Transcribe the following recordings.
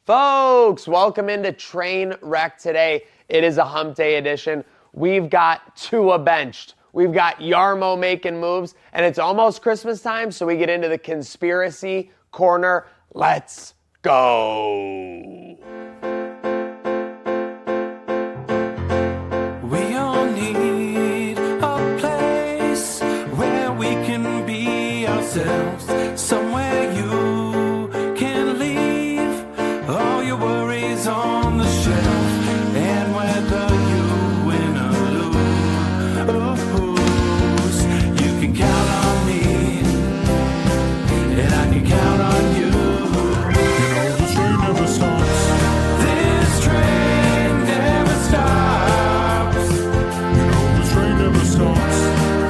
Folks, welcome into Trainwreck today. It is a hump day edition. We've got TUA benched. We've got Yarmo making moves, and it's almost Christmas time, so we get into the conspiracy corner. Let's go. We all need a place where we can be ourselves, somewhere you can leave all your worries on the shelf, and whether you win or lose, you can count on me, and I can count on you. You know this train never stops. This train never stops. You know this train never stops.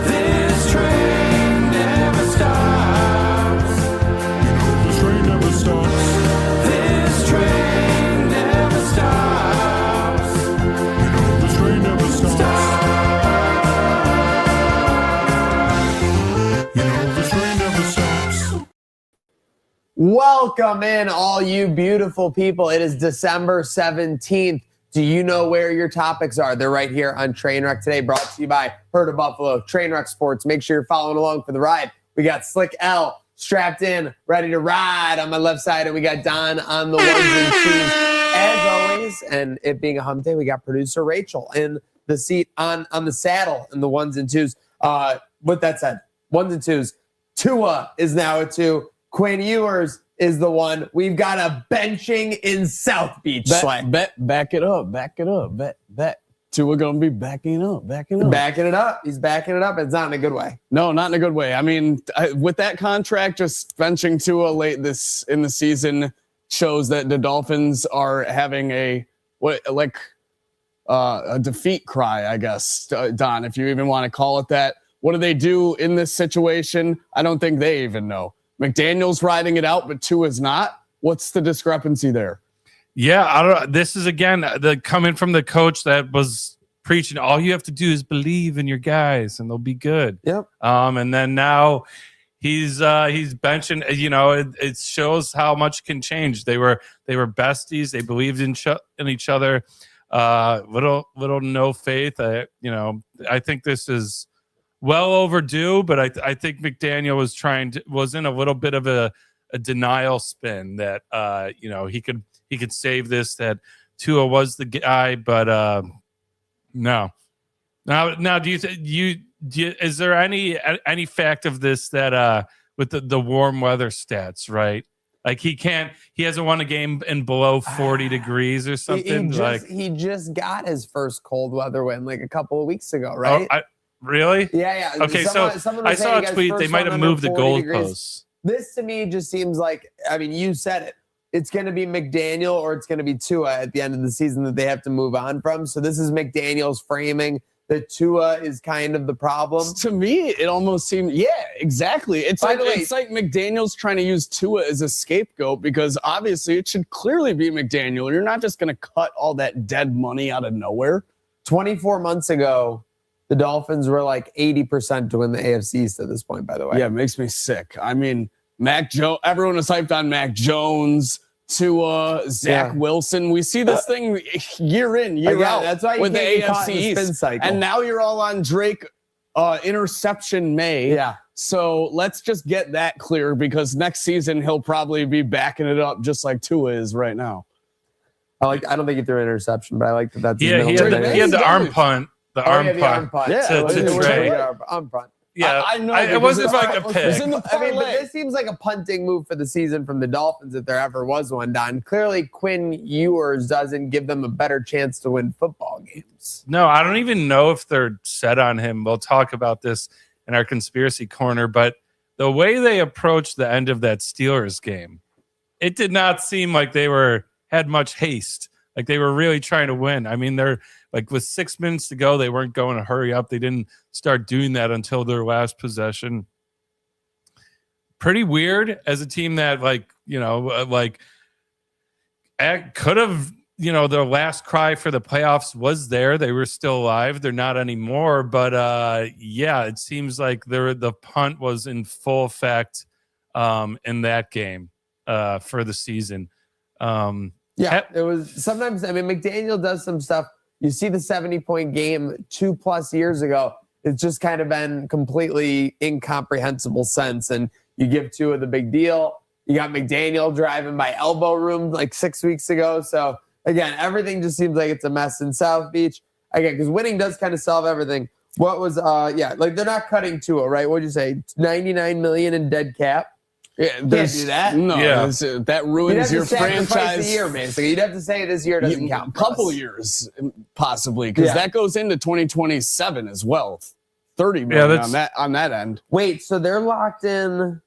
This train never stops. You know this train never stops. This train never stops. You know this train never stops. You know this train never stops. Welcome in, all you beautiful people. It is December 17th. Do you know where your topics are? They're right here on Trainwreck today, brought to you by Herd of Buffalo, Trainwreck Sports. Make sure you're following along for the ride. We got Slick L strapped in, ready to ride on my left side, and we got Don on the ones and twos, as always. And it being a hump day, we got producer Rachel in the seat on the saddle in the ones and twos. With that said, ones and twos, TUA is now a 2. Quinn Ewers is the 1. We've got a benching in South Beach. Back it up. Bet. TUA gonna be backing up. Backing it up. He's backing it up. It's not in a good way. No, not in a good way. I mean, with that contract, just benching TUA late in the season shows that the Dolphins are having a defeat cry, I guess, Don, if you even want to call it that. What do they do in this situation? I don't think they even know. McDaniel's riding it out, but TUA's not. What's the discrepancy there? Yeah, I don't know. This is, again, coming from the coach that was preaching, all you have to do is believe in your guys and they'll be good. Yep. And then now he's benching. You know, it shows how much can change. They were besties. They believed in each other. Little no faith. I think this is well overdue, but I think McDaniel was in a little bit of a denial spin that he could save this, that TUA was the guy, but no. Now do you is there any fact of this that with the warm weather stats, right? Like he hasn't won a game in below 40 degrees or something. He just got his first cold weather win like a couple of weeks ago, right? Really? Yeah. Okay, someone I saw a tweet. They might have moved the goalposts. This to me just seems like, I mean, you said it. It's going to be McDaniel or it's going to be TUA at the end of the season that they have to move on from. So this is McDaniel's framing that TUA is kind of the problem. To me, it almost seemed, yeah, exactly. It's like McDaniel's trying to use TUA as a scapegoat because obviously it should clearly be McDaniel. You're not just going to cut all that dead money out of nowhere. 24 months ago, the Dolphins were like 80% to win the AFC East at this point, by the way. Yeah, it makes me sick. I mean, everyone was hyped on Mac Jones, TUA, Zach Wilson. We see this thing year in, year out. That's why with the AFC East. And now you're all on Drake interception May. Yeah. So let's just get that clear because next season he'll probably be backing it up just like TUA is right now. I don't think he threw an interception, but I like that. That's he had the arm punt. The arm punt. Yeah, to Trey. Arm punt. Yeah, I know. It wasn't like a pick. But this seems like a punting move for the season from the Dolphins if there ever was one, Don. Clearly, Quinn Ewers doesn't give them a better chance to win football games. No, I don't even know if they're set on him. We'll talk about this in our conspiracy corner, but the way they approached the end of that Steelers game, it did not seem like they had much haste. Like they were really trying to win. I mean, they're like with 6 minutes to go, they weren't going to hurry up. They didn't start doing that until their last possession. Pretty weird as a team that could have, their last cry for the playoffs was there. They were still alive. They're not anymore. But it seems like the punt was in full effect in that game for the season. Yeah, it was sometimes. I mean, McDaniel does some stuff. You see the 70-point game 2+ years ago. It's just kind of been completely incomprehensible sense. And you give Tua the big deal. You got McDaniel driving by elbow room like 6 weeks ago. So again, everything just seems like it's a mess in South Beach. Again, because winning does kind of solve everything. What was like they're not cutting Tua, right? What'd you say? $99 million in dead cap. Yeah, Can't do that. No, Yeah. That ruins your franchise. A year, basically. You'd have to say this year doesn't count. A couple years, possibly, because that goes into 2027 as well. 30 million on that end. Wait, so they're locked in.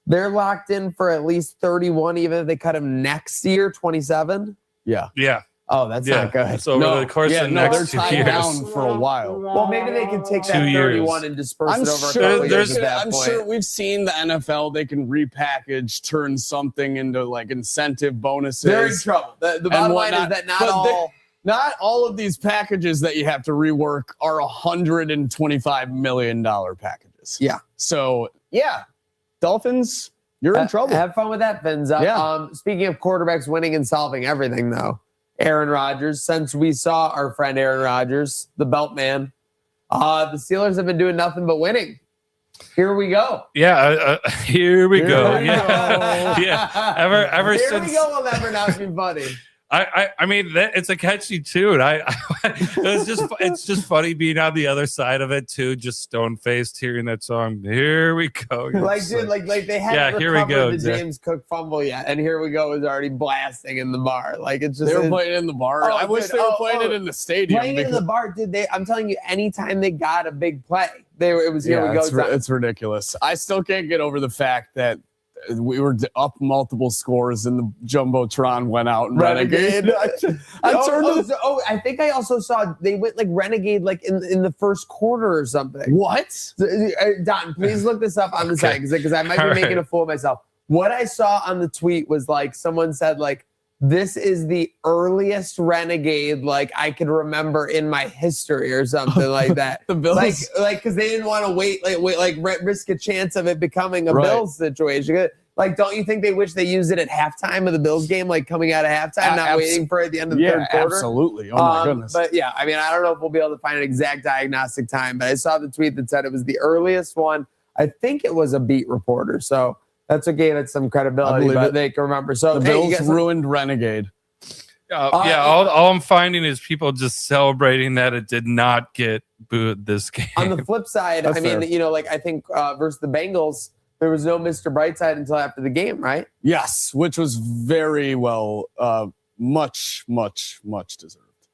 They're locked in for at least 31, even if they cut him next year, 27. Yeah. Yeah. Oh, that's not good. So over the course of the they're next 2 tied years. down for a while. Well, maybe they can take that 2 years. 31 and disperse it over a sure couple years at that I'm point. sure we've seen the NFL. They can repackage, turn something into like incentive bonuses. They're in trouble. The bottom line is that not all of these packages that you have to rework are $125 million packages. Yeah. So Dolphins, you're in trouble. Have fun with that, Finza. Yeah. Speaking of quarterbacks winning and solving everything, though, Aaron Rodgers. Since we saw our friend Aaron Rodgers, the belt man, the Steelers have been doing nothing but winning. Here we go. Yeah, here we go. we Yeah, go. yeah. Ever Here since we go will never not be funny. I mean, it's a catchy tune. It's just funny being on the other side of it too, just stone faced hearing that song. Here we go. Like they hadn't here we recovered go, the Jack. James Cook fumble yet, and here we go is already blasting in the bar. Like it's just They were playing in the bar. Oh, I wish dude. they were playing it in the stadium. Playing in the bar, dude. I'm telling you, anytime they got a big play, it was here we go. It's ridiculous. I still can't get over the fact that we were up multiple scores and the Jumbotron went out and Renegade. I think I also saw they went like Renegade like in the first quarter or something. What? Don, please look this up on the side because I might be making a fool of myself. What I saw on the tweet was like someone said like, this is the earliest Renegade like I could remember in my history or something like that. The Bills, like because they didn't want to wait risk a chance of it becoming a Bills situation. Like, don't you think they wish they used it at halftime of the Bills game, like coming out of halftime, not waiting for it at the end of the third quarter? Absolutely. Oh my goodness. But yeah, I mean, I don't know if we'll be able to find an exact diagnostic time, but I saw the tweet that said it was the earliest one. I think it was a beat reporter, so that's what gave it some credibility. But they can remember. So the Bills ruined Renegade. All I'm finding is people just celebrating that it did not get booed this game. On the flip side, I mean, I think versus the Bengals, there was no Mr. Brightside until after the game, right? Yes, which was very well, much deserved.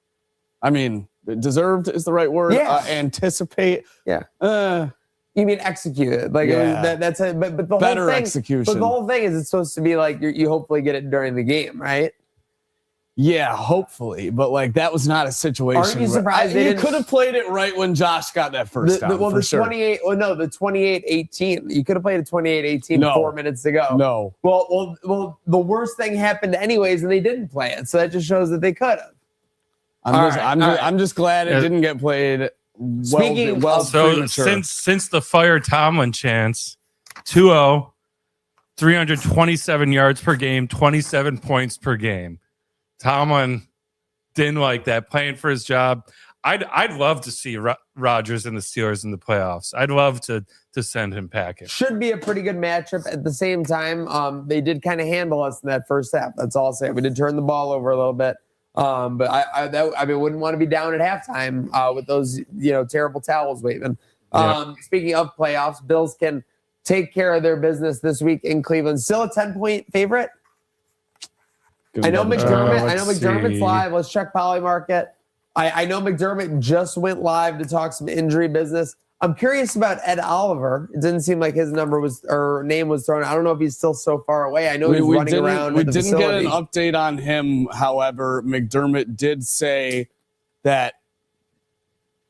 I mean, deserved is the right word. Yeah. Anticipate. Yeah. You mean executed? Like that's it. But the better whole thing, execution. But the whole thing is, it's supposed to be like you hopefully get it during the game, right? Yeah, hopefully, but like that was not a situation. Aren't you surprised you could have played it right when Josh got that first down? The 28-18. You could have played a 28-18 4 minutes to go. No. Well, the worst thing happened anyways, and they didn't play it. So that just shows that they could have. I'm just glad it didn't get played. Since the fire Tomlin chance, 2-0, 327 yards per game, 27 points per game. Tomlin didn't like that, playing for his job. I'd love to see Rodgers and the Steelers in the playoffs. I'd love to send him packing. Should be a pretty good matchup. At the same time, they did kind of handle us in that first half. That's all I'll say. We did turn the ball over a little bit. But I wouldn't want to be down at halftime with those terrible towels waving. Speaking of playoffs, Bills can take care of their business this week in Cleveland. Still a 10-point favorite. I know McDermott's live. Let's check Polymarket. I know McDermott just went live to talk some injury business. I'm curious about Ed Oliver. It didn't seem like his name was thrown. I don't know if he's still so far away. I know he's running around. We didn't get an update on him. However, McDermott did say that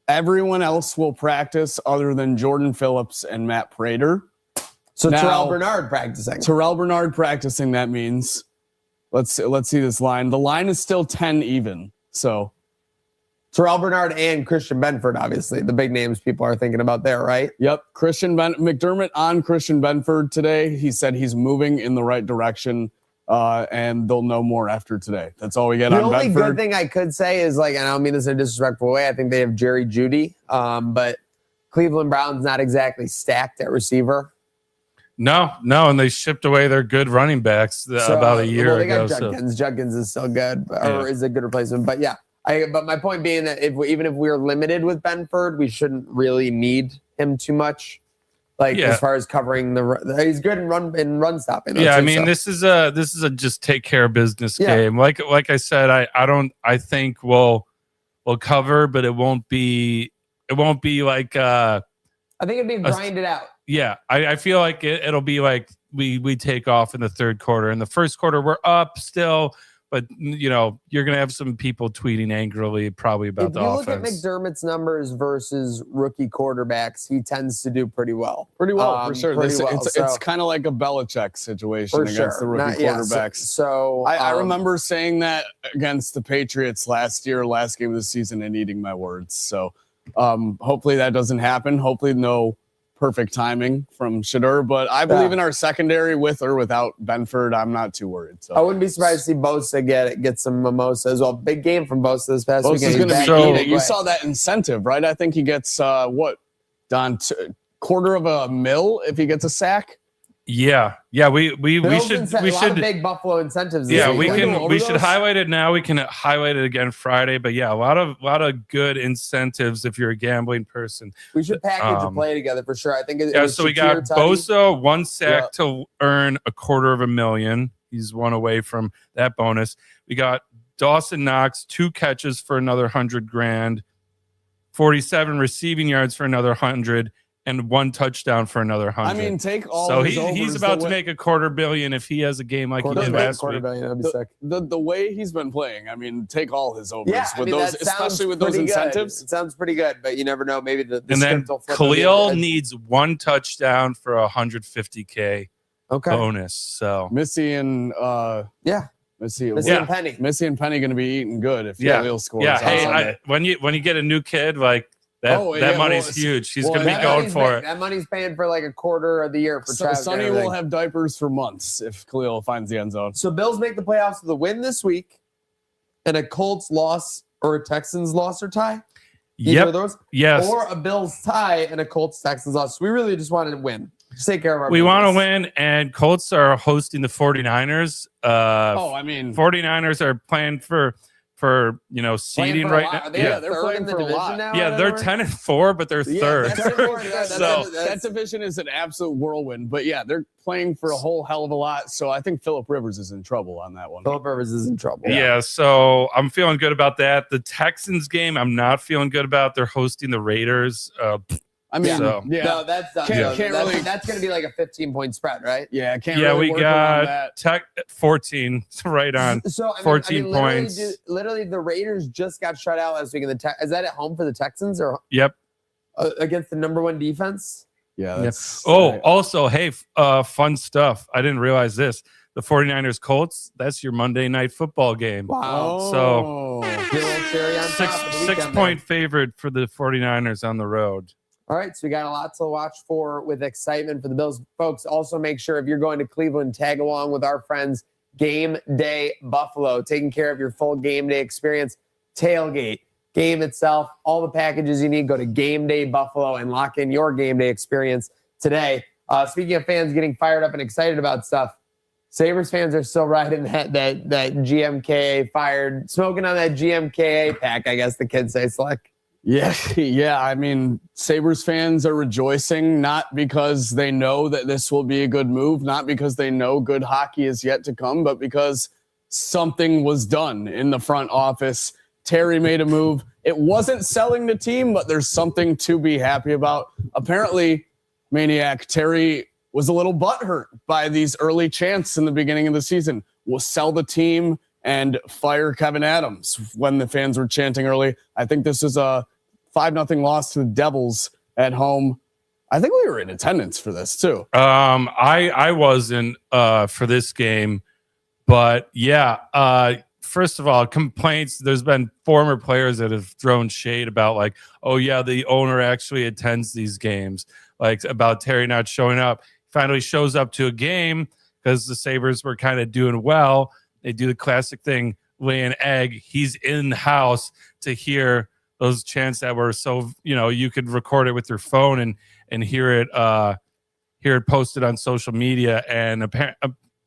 everyone else will practice other than Jordan Phillips and Matt Prater. So Terrell Bernard practicing. That means. Let's see this line. The line is still 10 even. So Terrell Bernard and Christian Benford, obviously, the big names people are thinking about there, right? Yep. McDermott on Christian Benford today. He said he's moving in the right direction. and they'll know more after today. That's all we get The on only Bedford. good thing I could say is, like, and I don't mean this in a disrespectful way, I think they have Jerry Jeudy, but Cleveland Browns not exactly stacked at receiver. No, and they shipped away their good running backs about a year they ago. got Judkins. Judkins is still good, or is a good replacement. But yeah, but my point being that even if we're limited with Benford, we shouldn't really need him too much. Like as far as covering he's good in run stopping. Yeah, I mean this is a just take care of business game. Like I said, I think we'll cover, but it won't be like I think it'd be grinded out. Yeah, I feel like it'll be like we take off in the third quarter. In the first quarter, we're up still, but you're gonna have some people tweeting angrily probably about the offense. If you look at McDermott's numbers versus rookie quarterbacks, he tends to do pretty well. For sure. It's kind of like a Belichick situation against the rookie quarterbacks. So I remember saying that against the Patriots last game of the season, and eating my words. So hopefully that doesn't happen. Hopefully no perfect timing from Shedeur, but I believe in our secondary with or without Benford. I'm not too worried. So I wouldn't be surprised to see Bosa get some mimosa as well. Big game from Bosa this past weekend. Going to be eating. You saw that incentive, right? I think he gets Don, $250,000 if he gets a sack. Yeah. We should big Buffalo incentives. Yeah, we should highlight it now. We can highlight it again Friday. But yeah, a lot of good incentives if you're a gambling person. We should package a play together for sure. I think. So we got Bosa, 1 sack to earn $250,000. He's one away from that bonus. We got Dawson Knox, 2 catches for another $100,000, 47 receiving yards for another $100,000. And 1 touchdown for another $100,000. I mean, take all. So he's about to make $250,000,000 if he has a game like he did last week. That'd be sick. The way he's been playing, I mean, take all his overs especially with those incentives. It sounds pretty good, but you never know. Maybe the and then Khalil needs 1 touchdown for $150,000 bonus. So Missy and Missy and Penny going to be eating good if Khalil scores. Yeah, hey, when you get a new kid like. That money's huge. He's going to be going for it. That money's paying for like a quarter of the year for Travis. Sonny will have diapers for months if Khalil finds the end zone. So Bills make the playoffs with a win this week and a Colts loss or a Texans loss or tie. Either of those? Yes. Or a Bills tie and a Colts Texans loss. So we really just wanted to win. Just take care of our We want to win, and Colts are hosting the 49ers. 49ers are playing for seeding right now. They're playing for a lot now. Yeah, they're 10-4, but they're third. That division is an absolute whirlwind. But yeah, they're playing for a whole hell of a lot. So I think Phillip Rivers is in trouble on that one. Phillip Rivers is in trouble. Yeah, so I'm feeling good about that. The Texans game, I'm not feeling good about. They're hosting the Raiders. No, that's done. That's going to be like a 15-point spread, right? Yeah, we got Tech 14 right on. So 14 points. Literally, the Raiders just got shut out last week. Is that at home for the Texans or? Yep. Against the number 1 defense. Yeah. That's also, hey, fun stuff. I didn't realize this. The 49ers Colts. That's your Monday night football game. Wow. So 6-point favorite for the 49ers on the road. All right, so we got a lot to watch for with excitement for the Bills. Folks, also make sure if you're going to Cleveland, tag along with our friends Game Day Buffalo, taking care of your full game day experience, tailgate, game itself, all the packages you need. Go to Game Day Buffalo and lock in your game day experience today. Speaking of fans getting fired up and excited about stuff, Sabres fans are still riding that GMKA fired, smoking on that GMKA pack, I guess the kids say, Slick. Yeah. I mean, Sabres fans are rejoicing, not because they know that this will be a good move, not because they know good hockey is yet to come, but because something was done in the front office. Terry made a move. It wasn't selling the team, but there's something to be happy about. Apparently, Maniac, Terry was a little butthurt by these early chants in the beginning of the season. We'll sell the team and fire Kevin Adams when the fans were chanting early. I think this is a 5-0 loss to the Devils at home. I think we were in attendance for this too. I wasn't for this game, but yeah. First of all, complaints. There's been former players that have thrown shade about like, oh yeah, the owner actually attends these games, like about Terry not showing up. Finally shows up to a game. because the Sabres were kind of doing well. They do the classic thing, lay an egg. He's in the house to hear those chants that were so, you could record it with your phone and hear it posted on social media. And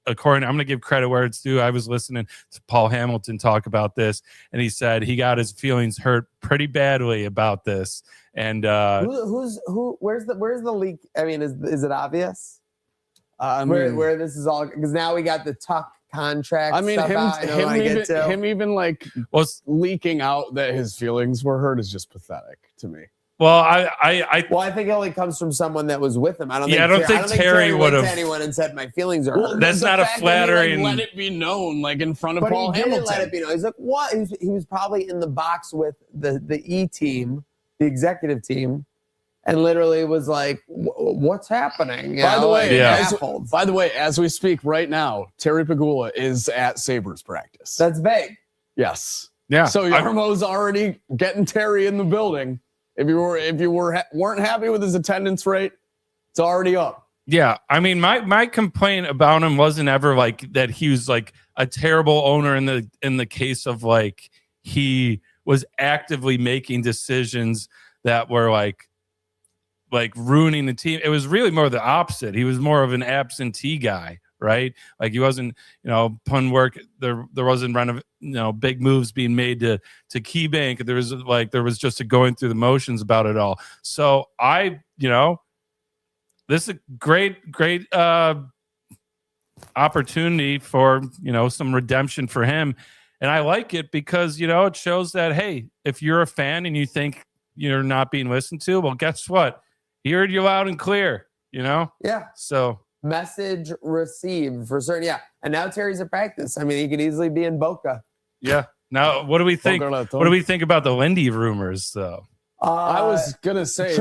according, I'm going to give credit where it's due. I was listening to Paul Hamilton talk about this, and he said he got his feelings hurt pretty badly about this. And where's the leak? I mean, is it obvious? Where this is all, because now we got the Tuck contract. I mean, him even like leaking out that his feelings were hurt is just pathetic to me. Well, I think it only comes from someone that was with him. I don't think Terry would have anyone and said my feelings are hurt. That's not a flattering. Let it be known, like in front of Paul Hamilton. Didn't let it be known. He's like, what? He was probably in the box with the E team, the executive team, and literally was like, what's happening? By the way, as we speak right now, Terry Pegula is at Sabres practice. That's vague. Yes. Yeah. So Yarmo's already getting Terry in the building. If you weren't happy with his attendance rate, it's already up. Yeah. I mean, my complaint about him wasn't ever like that he was like a terrible owner in the case of like he was actively making decisions that were like ruining the team. It was really more the opposite. He was more of an absentee guy, right? Like he wasn't, pun work. There wasn't big moves being made to KeyBank. There was just a going through the motions about it all. So this is a great opportunity for, some redemption for him. And I like it because, it shows that, hey, if you're a fan and you think you're not being listened to, well, guess what? He heard you loud and clear, Yeah. So message received for certain. Yeah. And now Terry's at practice. I mean, he could easily be in Boca. Yeah. Now, what do we think? What do we think about the Lindy rumors, though? I was gonna say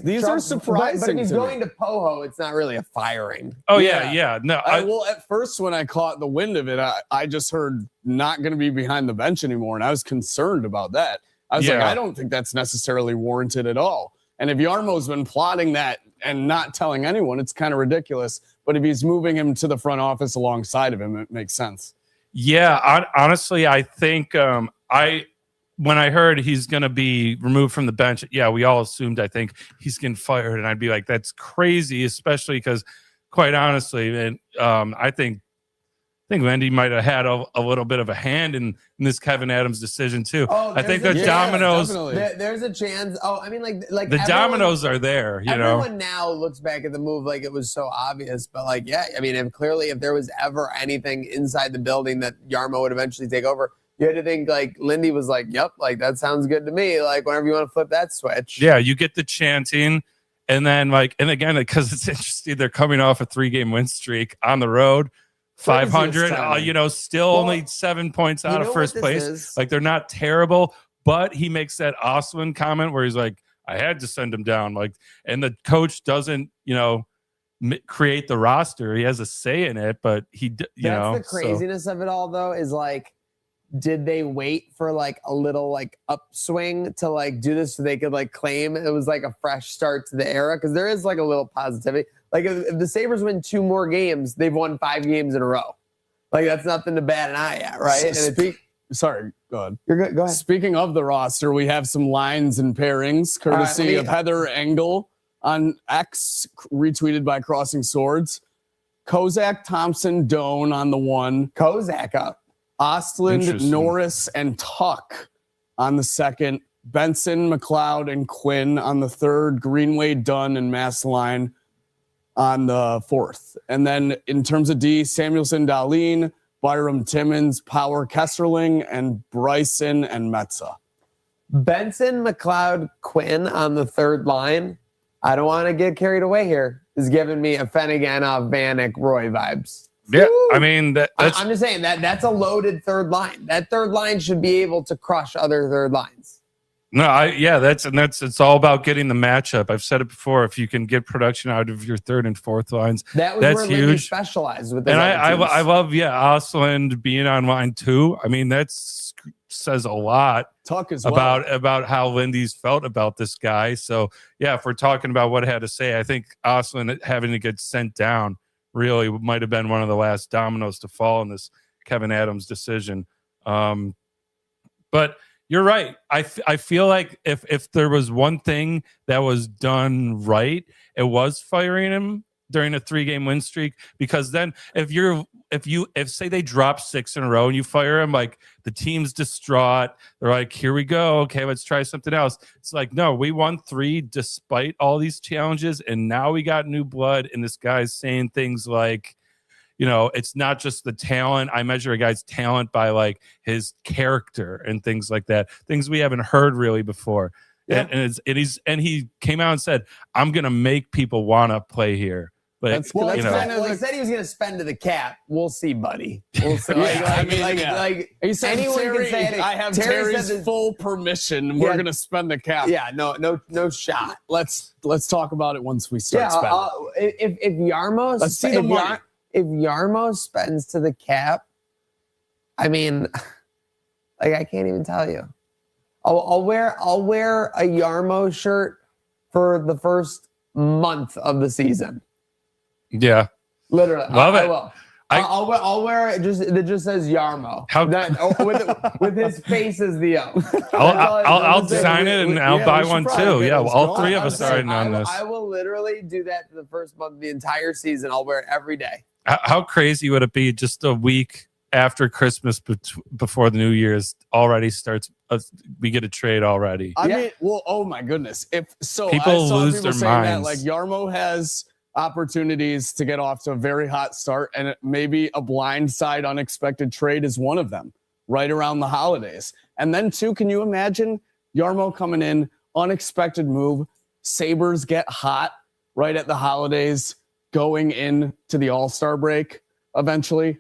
these are surprising. But if he's going to Poho, it's not really a firing. Oh yeah. No, well, at first when I caught the wind of it, I just heard not going to be behind the bench anymore, and I was concerned about that. I was like, I don't think that's necessarily warranted at all. And if Yarmo's been plotting that and not telling anyone, it's kind of ridiculous. But if he's moving him to the front office alongside of him, it makes sense. Yeah, honestly, I think when I heard he's going to be removed from the bench, we all assumed, I think, he's getting fired. And I'd be like, that's crazy, especially because, quite honestly, and I think Lindy might have had a little bit of a hand in this Kevin Adams decision too. I think the dominoes. There's a chance. Oh, I mean, like the dominoes are there. Everyone now looks back at the move like it was so obvious, but I mean, if there was ever anything inside the building that Yarmo would eventually take over, you had to think like Lindy was like, "Yep, like that sounds good to me." Like whenever you want to flip that switch. Yeah, you get the chanting. And then and again, because it's interesting, they're coming off a 3-game win streak on the road. 500, still only 7 points out of first place. Like they're not terrible, but he makes that Oswin comment where he's like, I had to send him down. Like, and the coach doesn't, create the roster. He has a say in it, but that's the craziness of it all though, is like, did they wait for like a little like upswing to like do this so they could like claim it was like a fresh start to the era? Because there is like a little positivity. Like if the Sabres win 2 more games, they've won 5 games in a row. Like that's nothing to bat an eye at, right? Sorry, go ahead. You're good. Go ahead. Speaking of the roster, we have some lines and pairings courtesy of Heather Engel on X, retweeted by Crossing Swords. Kozak, Thompson, Doan on the 1. Kozak up. Ostland, Norris, and Tuck on the 2nd. Benson, McLeod, and Quinn on the 3rd. Greenway, Dunn, and Massline on the 4th. And then in terms of D, Samuelson, Dahlin, Byram, Timmons, Power, Kesserling, and Bryson and Metza. Benson, McLeod, Quinn on the 3rd line. I don't want to get carried away here. Is giving me a Fenniganov, Vanek, Roy vibes. Yeah, Woo! I mean, I'm just saying that's a loaded 3rd line. That 3rd line should be able to crush other 3rd lines. No, it's all about getting the matchup. I've said it before. If you can get production out of your 3rd and 4th lines, that's where huge. Lindy specialized with. And I love Osland being on line 2. I mean, that says a lot. Talk as about how Lindy's felt about this guy. So yeah, if we're talking about what I had to say, I think Osland having to get sent down really might have been one of the last dominoes to fall in this Kevin Adams decision. But you're right. I feel like if there was one thing that was done right, it was firing him during a 3-game win streak, because then if say they drop 6 in a row and you fire him, like the team's distraught. They're like, here we go. Okay, let's try something else. It's like, no, we won 3 despite all these challenges. And now we got new blood. And this guy's saying things like, it's not just the talent. I measure a guy's talent by like his character and things like that. Things we haven't heard really before. Yeah. And he came out and said, I'm going to make people want to play here. But he said he was going to spend to the cap. We'll see, buddy. We'll see. He said, anyone Terry, can say it. I have Terry's full permission. We're going to spend the cap. Yeah, no shot. Let's talk about it once we start spending. If Yarmo, let's see the money. If Yarmo spends to the cap, I mean, like I can't even tell you. I'll wear a Yarmo shirt for the first month of the season. Yeah, literally, love it. I will. I'll wear it that just says Yarmo. With his face as the O. I'll design it and I'll buy one too. Yeah, all 3 of us are in on this. I will literally do that for the first month of the entire season. I'll wear it every day. How crazy would it be just a week after Christmas before the New Year's already starts? We get a trade already. I mean, well, oh my goodness! People I saw lose people their saying minds. that like Yarmo has opportunities to get off to a very hot start, and maybe a blindside unexpected trade is one of them right around the holidays. And then too, can you imagine Yarmo coming in, unexpected move, Sabres get hot right at the holidays, going into the All-Star break eventually?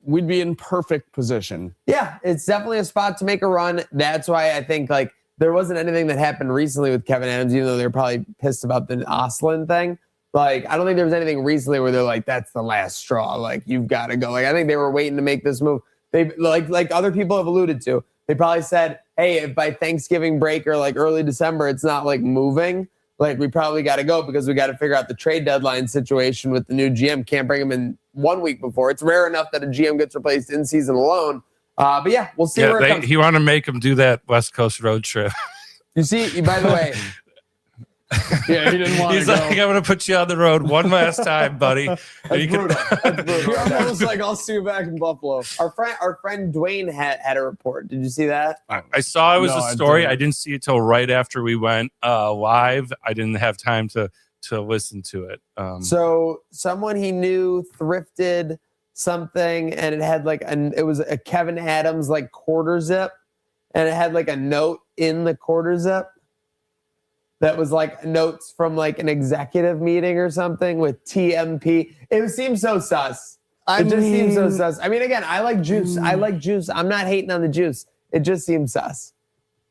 We'd be in perfect position. Yeah, it's definitely a spot to make a run. That's why I think like there wasn't anything that happened recently with Kevin Adams, even though they're probably pissed about the Oslin thing. Like, I don't think there was anything recently where they're like, that's the last straw. Like, you've got to go. Like, I think they were waiting to make this move. They like other people have alluded to. They probably said, hey, if by Thanksgiving break or like early December, it's not like moving, like we probably got to go because we got to figure out the trade deadline situation with the new GM. Can't bring him in 1 week before. It's rare enough that a GM gets replaced in season alone. But yeah, we'll see where it comes. He wanted to make him do that West Coast road trip. You see, by the way. Yeah, he didn't want to He's go. like, I'm going to put you on the road one last time, buddy. That's brutal. That's brutal. I was like, I'll see you back in Buffalo. Our friend Dwayne had a report. Did you see that? I saw it was a story. I I didn't see it till right after we went live. I didn't have time to listen to it. So someone he knew thrifted something, and it had like it was a Kevin Adams like quarter zip, and it had like a note in the quarter zip that was like notes from like an executive meeting or something with TMP. It seems so sus. It just seems so sus. I mean, again, I like juice. I'm not hating on the juice. It just seems sus.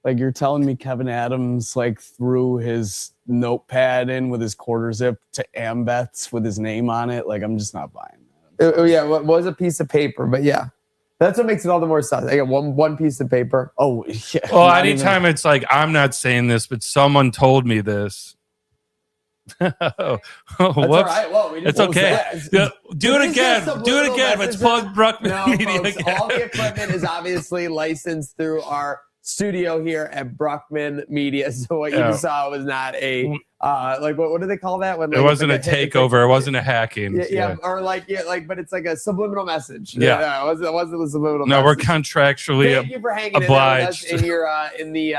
Like, you're telling me Kevin Adams like threw his notepad in with his quarter zip to Ambets with his name on it? Like, I'm just not buying that. Yeah, it was a piece of paper, but yeah. That's what makes it all the more sus. I got one piece of paper. Oh, yeah. Well, anytime it's like, I'm not saying this, but someone told me this. Whoops. All right. Well, it's okay. Do it again. Do it again. Let's plug Bruckman Media folks, again. all the equipment is obviously licensed through our studio here at Bruckman Media. So what you just saw was not a like what do they call that? When it wasn't a takeover. It wasn't a hacking. Yeah, or but it's like a subliminal message. Yeah, it wasn't a subliminal. No, message. we're contractually Thank you for hanging obliged. in there with us in the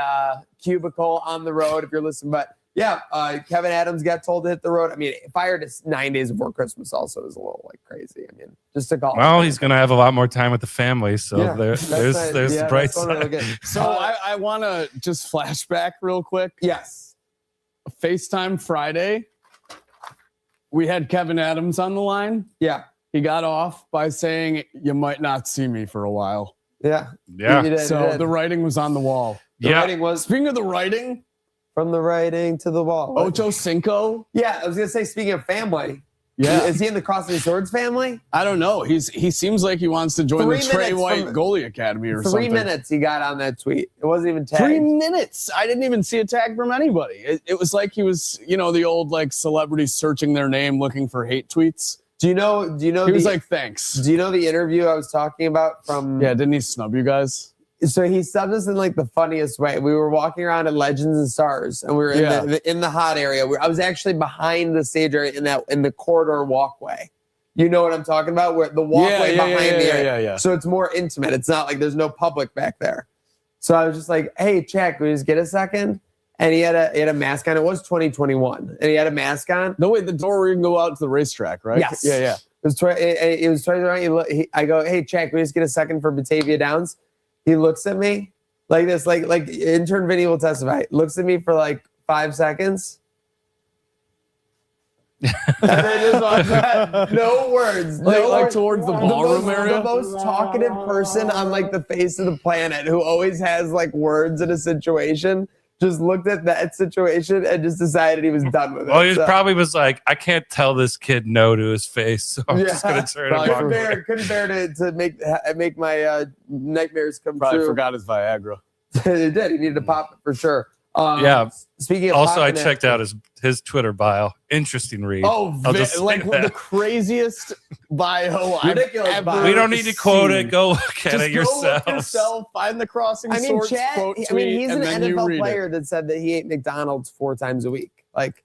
cubicle on the road if you're listening. But yeah, Kevin Adams got told to hit the road. I mean, fired 9 days before Christmas also is a little like crazy. I mean, just to call. Well, he's going to have a lot more time with the family, so there's the bright side. So I want to just flashback real quick. Yes. FaceTime Friday. We had Kevin Adams on the line. Yeah. He got off by saying, "You might not see me for a while." Yeah. Yeah. So the writing was on the wall. The writing was. Speaking of the writing. From the writing to the wall. Ocho Cinco? Yeah, I was going to say, speaking of family. Yeah. Is he in the Crossing Swords family? I don't know. He seems like he wants to join the Trey White Goalie Academy or something. 3 minutes he got on that tweet. It wasn't even tagged. 3 minutes. I didn't even see a tag from anybody. It was like he was, the old like celebrities searching their name looking for hate tweets. Do you know? He was like, thanks. Do you know the interview I was talking about from? Yeah, didn't he snub you guys? So he subbed us in like the funniest way. We were walking around at Legends and Stars, and we were in the hot area. I was actually behind the stage area in the corridor walkway. You know what I'm talking about? Where the walkway behind the area. Yeah. So it's more intimate. It's not like there's no public back there. So I was just like, "Hey, Jack, can we just get a second?" And he had a mask on. It was 2021, and he had a mask on. No, wait, the door where you can go out to the racetrack, right? Yes. Yeah. It was twice around. I go, "Hey, Jack, can we just get a second for Batavia Downs?" He looks at me like this, like intern Vinny will testify. Looks at me for like 5 seconds. And then just walks back. No words. Like towards the ballroom area? The most talkative person on like the face of the planet who always has like words in a situation just looked at that situation and just decided he was done with it. Well, he probably was like, I can't tell this kid no to his face, so I'm just going to turn him on. Couldn't bear to make my nightmares come Probably true. forgot his Viagra. It did. He needed to pop it for sure. Yeah. Speaking of also, I popping checked it, out his Twitter bio. Interesting read. Oh, I'll just say like that. the craziest bio Ridiculous I've bio. ever We don't need to quote it. seen. Go look at Just it go yourself. look yourself, find the crossing I mean, source, Chad. quote, tweet, I mean, he's and an then you NFL read player it. that said that he ate McDonald's 4 times a week. Like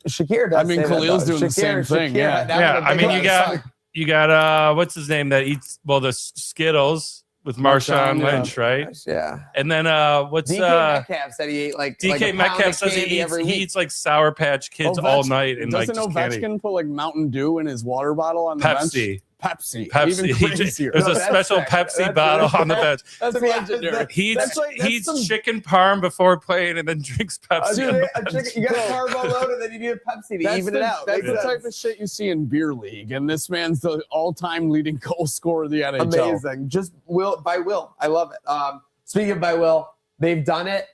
Shakir does. I mean, say that, Khalil's though. doing the same thing, yeah. that Yeah, was a I big mean, one. you got what's his name that eats the Skittles with Marshawn Marshawn, Lynch, right? Yeah. And then what's DK Metcalf said he ate like DK like a pound Metcalf of says candy every he week. eats like Sour Patch Kids all night and like doesn't just candy. Ovechkin put like Mountain Dew in his water bottle on the Pepsi. bench? Pepsi. Pepsi. Even crazier. There's a that's special sick. Pepsi That's bottle sick. on the bench. That's To be legendary. honest, He That's eats some- chicken parm before playing and then drinks Pepsi. on the bench. You got a carbo load and then you need a Pepsi to even it out. That's Makes the sense. type of shit you see in beer league, and this man's the all-time leading goal scorer of the NHL. Amazing. Just by will. I love it. Speaking of by will, they've done it.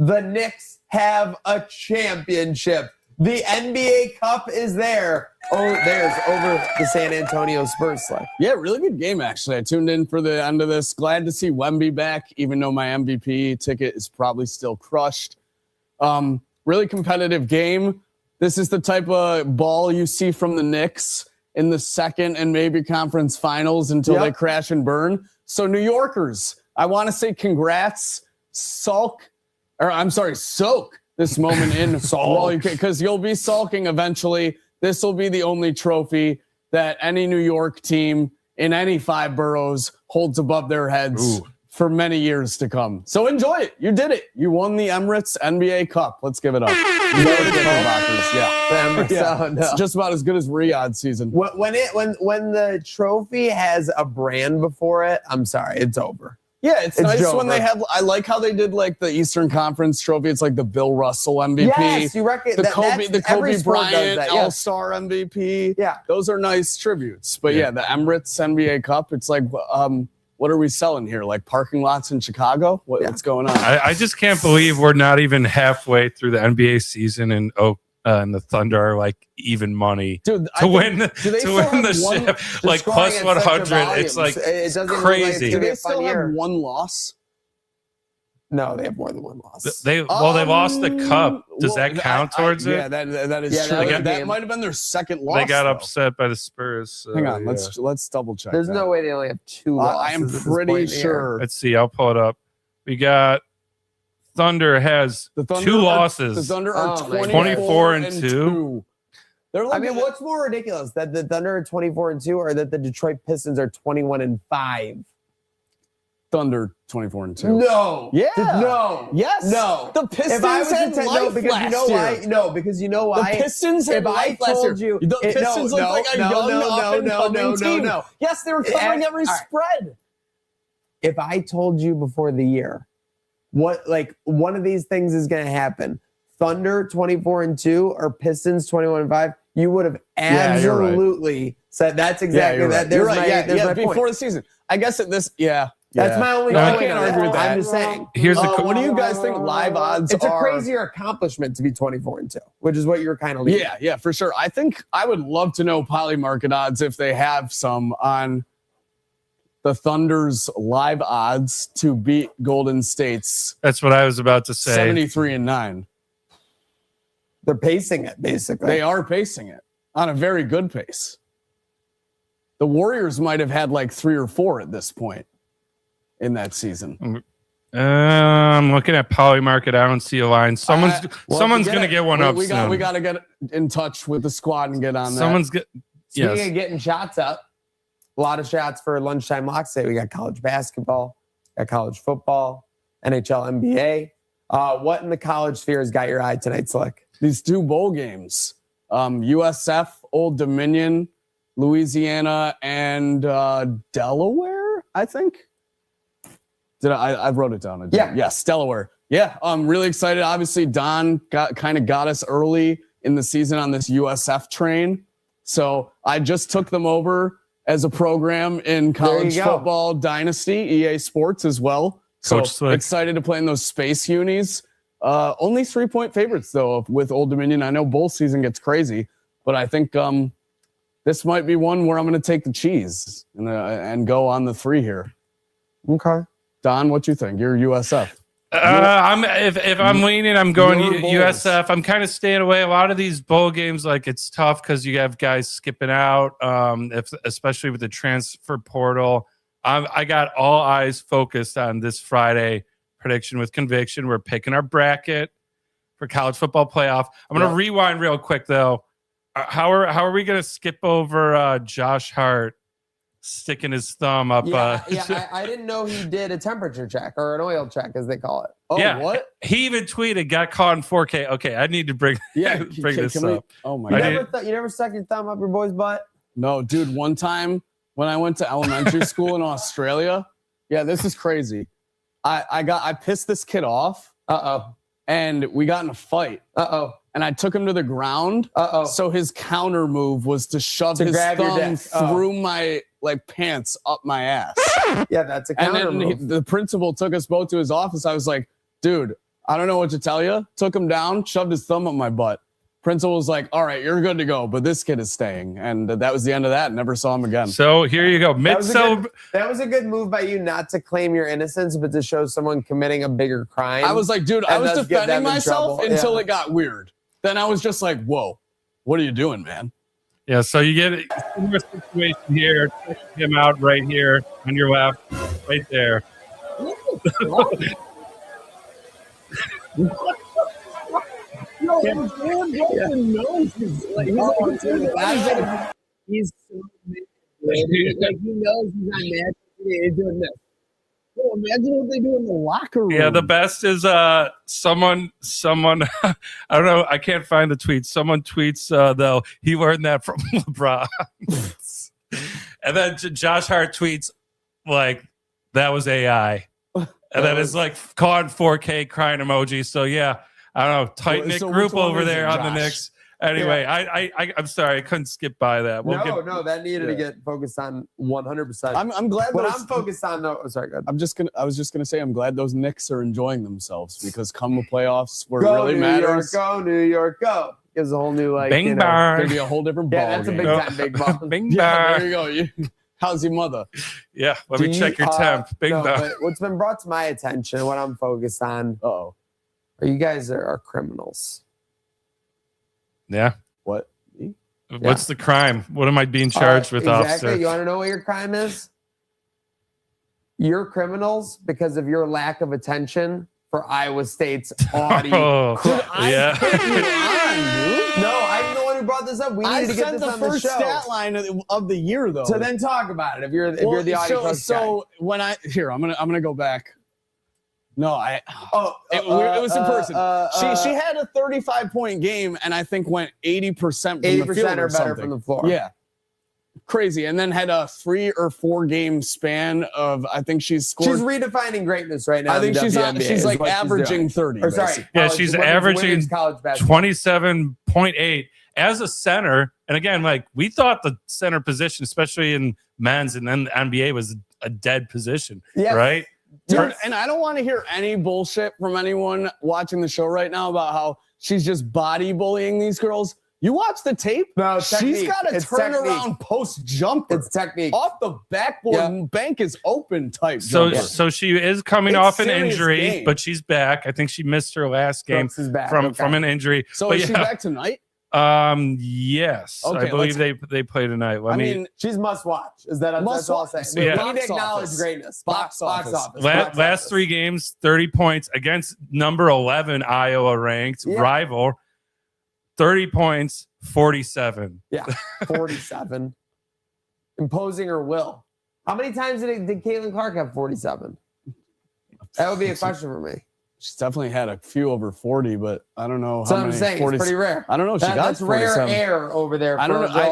The Knicks have a championship. The NBA Cup is there. Oh, there's over the San Antonio Spurs sled. Yeah, really good game, actually. I tuned in for the end of this. Glad to see Wemby back, even though my MVP ticket is probably still crushed. Really competitive game. This is the type of ball you see from the Knicks in the second and maybe conference finals until they crash and burn. So, New Yorkers, I want to say congrats. Soak this moment in because you'll be sulking eventually. This will be the only trophy that any New York team in any 5 boroughs holds above their heads for many years to come. So enjoy it. You did it. You won the Emirates NBA Cup. Let's give it up. It's just about as good as Riyadh season. When the trophy has a brand before it, I'm sorry, it's over. Yeah, it's nice over. when they have. I like how they did like the Eastern Conference trophy. It's like the Bill Russell MVP. Yes, you reckon the Kobe Bryant that, All-Star MVP. Yeah, those are nice tributes. But yeah, the Emirates NBA Cup. It's like, what are we selling here? Like parking lots in Chicago? What's going on? I just can't believe we're not even halfway through the NBA season and the Thunder are like even money Dude, to win the ship, like plus 100. It's like crazy. Do they still have one loss? No, they have more than one loss. They lost the cup. Does that count towards it? Yeah, that is true. That might have been their second loss. They got upset by the Spurs. So, hang on, let's double check. There's no way they only have 2 losses. I am pretty sure. Let's see. I'll pull it up. We got Thunder has 2 losses. The Thunder are 24-2. I mean, what's more ridiculous, that the Thunder are 24-2, or that the Detroit Pistons are 21-5? Thunder 24-2. No. Yeah. No. Yes. No. The Pistons had life because you know why. The Pistons had life last year. The Pistons looked like a young up-and-coming team. No. Yes, they were covering every spread. If I told you before the year, one of these things is going to happen, Thunder 24-2 or Pistons 21-5, you would have absolutely said that's exactly that. There's my before point. the season. I guess at this, That's my only point. point. I can't argue with that. I'm just saying. Here's what do you guys think live odds It's are? a crazier accomplishment to be 24-2, which is what you're kind of leading. Yeah, for sure. I think I would love to know poly market odds if they have some on the Thunder's live odds to beat Golden State's. That's what I was about to say. 73-9. They're pacing it, basically. They are pacing it on a very good pace. the Warriors might have had like 3 or 4 at this point in that season. I'm looking at Poly Market. I don't see a line. Someone's going to get one up soon. We got to get in touch with the squad and get on that. Speaking of getting shots up, a lot of shots for lunchtime locks today. We got college basketball, got college football, NHL, NBA. What in the college sphere has got your eye tonight, Slick? These 2 bowl games. USF, Old Dominion, Louisiana, and Delaware, I think. I wrote it down. Yeah. Yes, Delaware. Yeah, I'm really excited. Obviously, Don got us early in the season on this USF train. So I just took them over as a program in college football dynasty, EA Sports as well. So excited to play in those space unis. Only 3-point favorites, though, with Old Dominion. I know bowl season gets crazy, but I think this might be one where I'm going to take the cheese and go on the 3 here. Okay. Don, what you think? You're USF. If I'm leaning, I'm going USF. I'm kind of staying away. A lot of these bowl games, like it's tough because you have guys skipping out, especially with the transfer portal. I got all eyes focused on this Friday prediction with conviction. We're picking our bracket for college football playoff. I'm going to rewind real quick though. How are we going to skip over Josh Hart sticking his thumb up? I didn't know he did a temperature check or an oil check, as they call it. Oh, yeah. What? He even tweeted, got caught in 4K. Okay, I need to bring this up. Oh my God. You never stuck your thumb up your boy's butt? No, dude. One time when I went to elementary school in Australia, this is crazy. I pissed this kid off. And we got in a fight. And I took him to the ground. So his counter move was to shove his thumb through my pants up my ass. Yeah, that's a counter move. The principal took us both to his office. I was like, dude, I don't know what to tell you. Took him down, shoved his thumb up my butt. Principal was like, all right, you're good to go, but this kid is staying. And that was the end of that. Never saw him again. So here you go. That was a good move by you not to claim your innocence, but to show someone committing a bigger crime. I was like, dude, I was defending myself until it got weird. Then I was just like, whoa, what are you doing, man? Yeah, so you get a similar situation here. Check him out right here on your left, right there. He's so like he knows he's not mad. He's doing this. Oh, imagine what they do in the locker room. Yeah, the best is someone I don't know, I can't find the tweet. Someone tweets though, he learned that from LeBron. And then Josh Hart tweets like that was AI. And then it's like caught 4K crying emoji. So yeah, I don't know, tight knit group over there on the Knicks. Anyway, I'm sorry, I couldn't skip by that. No, that needed to get focused on 100%. I'm glad. What I'm focused on, though. Oh, sorry, go ahead. I was just gonna say, I'm glad those Knicks are enjoying themselves because come the playoffs, where it really matters. Go New York, go! Gives a whole new bing bar. Gonna be a whole different ball. Yeah, that's game. a big time big ball. Bing bar. There you go. How's your mother? Yeah, let me check your temp. Bing bar. But what's been brought to my attention, what I'm focused on, are you guys are criminals. Yeah. What? What's the crime? What am I being charged with, exactly. officer? You want to know what your crime is? You're criminals because of your lack of attention for Iowa State's Audi. Yeah. No, I'm the one who brought this up. We needed to get this on the show. I sent the first stat line of the year, though. So then talk about it. If you're the Audi guy. So when I'm gonna go back. No, it was in person. She had a 35-point game, and I think went 80% from the field or better from the floor. Yeah, crazy. And then had a 3 or 4 game span of I think she's scored. She's redefining greatness right now. I think she's like averaging 30. Or sorry, yeah, she's averaging 27.8 as a center. And again, like we thought the center position, especially in men's and then the NBA, was a dead position, right? Dude, and I don't want to hear any bullshit from anyone watching the show right now about how she's just body bullying these girls. You watch the tape. No, she's got a turnaround post jumper. It's technique. Off the backboard, and bank is open type. So she is coming off an injury, but she's back. I think she missed her last game from an injury. So is she back tonight? Yes, Okay, I believe they play tonight. I mean, she's must watch. Is that that's all I'm saying? Yeah. We need to Box acknowledge office. greatness. Box office. last 3 games, 30 points against number 11 Iowa ranked rival. 30 points, 47. Yeah, 47. Imposing her will. How many times did Caitlin Clark have 47? That would be a question for me. She's definitely had a few over 40, but I don't know So how I'm many. saying 40, it's pretty rare. I don't know. She got That's rare 47. air over there. I don't know. I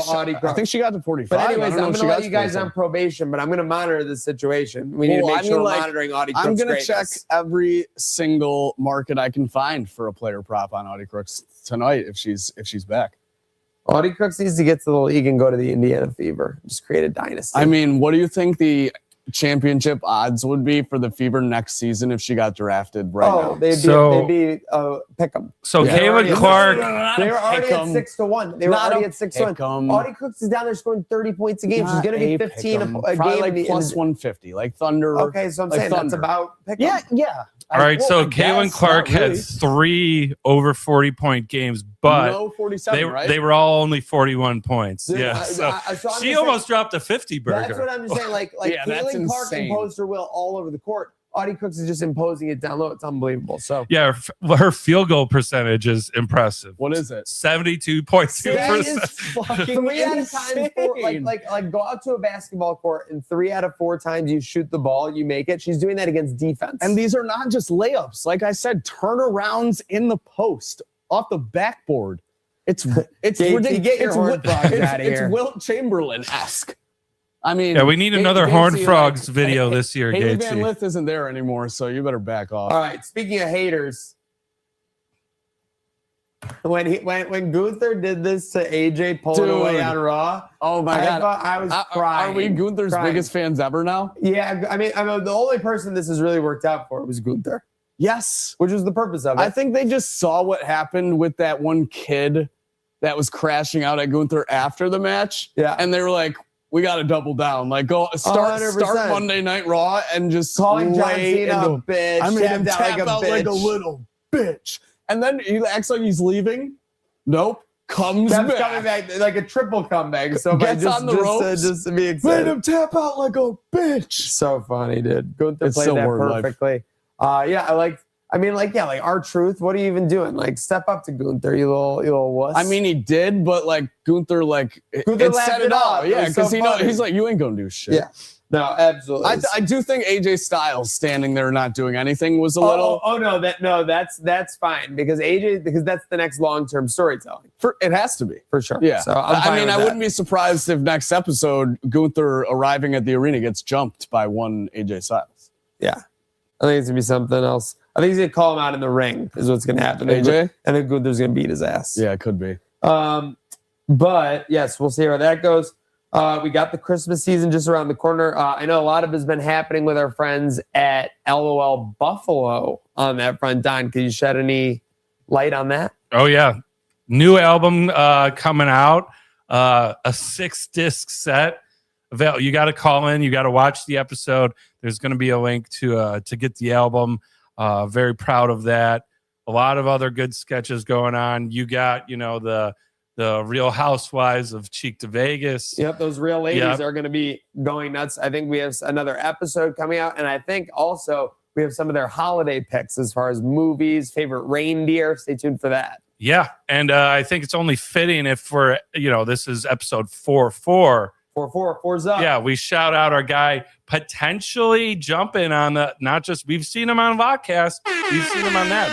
I think she got to 45. But anyways, I don't know I'm if going she to got let you guys 47. on probation, but I'm going to monitor the situation. We need to make sure we're monitoring Audie Crook's I'm going to greatness. check every single market I can find for a player prop on Audie Crooks tonight if she's back. Audie Crooks needs to get to the league and go to the Indiana Fever. Just create a dynasty. I mean, what do you think the championship odds would be for the Fever next season if she got drafted right now? they'd be pick them. So Yeah. Caitlin Clark, They were already at 6-1. They were Not already a at 6-1. pick-em. Audie Crooks is down there scoring 30 points a game. She's Not going to be a 15 pick 'em. a Probably game. like in the- plus 150, like Thunder. Okay, so I'm like saying that's Thunder. about pick 'em. Yeah. all right, so I Caitlin guess, Clark not had really. 3 over 40-point games, but no 47, right? they were all only 41 points. Dude, Yeah, so I'm just she saying, almost dropped a 50 That's burger. what I'm just saying. Like Yeah, that's Caitlin Clark insane. imposed her will all over the court. Audie Crooks is just imposing it down low. It's unbelievable. So Yeah, her field goal percentage is impressive. What is it? 72.2%. that is fucking 3 out of times, like go out to a basketball court and 3 out of 4 times you shoot the ball, you make it. She's doing that against defense. And these are not just layups. Like I said, turnarounds in the post off the backboard. It's JT, ridiculous. get your horn frogs outta here. It's Wilt Chamberlain-esque. I mean, Yeah, we need another Gates- Horned like, Frogs video this year, Haley Van Gatesy. Lith isn't there anymore, so you better back off. all right. Speaking of haters, when Gunther did this to AJ pulling Dude. away on Raw, Oh my I god. thought I was crying. Are we Gunther's Crying. biggest fans ever now? Yeah, I mean, the only person this has really worked out for was Gunther, Yes. which was the purpose of it. I think they just saw what happened with that one kid that was crashing out at Gunther after the match. Yeah. And they were like, we got to double down. Like, go start 100%. Monday Night Raw and just Calling John lay Cena a into- bitch. I made him tapped tap out out like a bitch. little bitch. And then he acts like he's leaving. Nope. Comes Kept back. coming back like a triple comeback. So Gets just, on the just, ropes. just to be Made excited. him tap out like a bitch. So funny, dude. Gunther It's played so that word life. perfectly. Like R-Truth. What are you even doing? Like, step up to Gunther, you little wuss. I mean, he did, but like Gunther, Gunther it laughed set it it off. off. It Yeah, was so because funny. he's like, you ain't gonna do shit. Yeah. No, absolutely. I do think AJ Styles standing there not doing anything was a little. That's fine because that's the next long-term storytelling It has to be. for sure. Yeah. So I'm I fine mean, with I that. wouldn't be surprised if next episode Gunther arriving at the arena gets jumped by one AJ Styles. Yeah. I think it's gonna be something else. I think he's gonna call him out in the ring. Is what's gonna happen. AJ? And then Gunther's gonna beat his ass. Yeah, it could be. But yes, we'll see how that goes. We got the Christmas season just around the corner. I know a lot of it has been happening with our friends at LOL Buffalo on that front. Don, can you shed any light on that? Oh yeah, new album coming out. A 6-disc set. You got to call in. You got to watch the episode. There's going to be a link to get the album. Very proud of that. A lot of other good sketches going on. You got the Real Housewives of Cheek to Vegas. Yep, those real ladies Yep. are going to be going nuts. I think we have another episode coming out, and I think also we have some of their holiday picks as far as movies, favorite reindeer. Stay tuned for that. Yeah, and I think it's only fitting if we're this is episode 44. 4-4's up. Yeah, we shout out our guy potentially jumping on the we've seen him on Vodcast. We've seen him on that.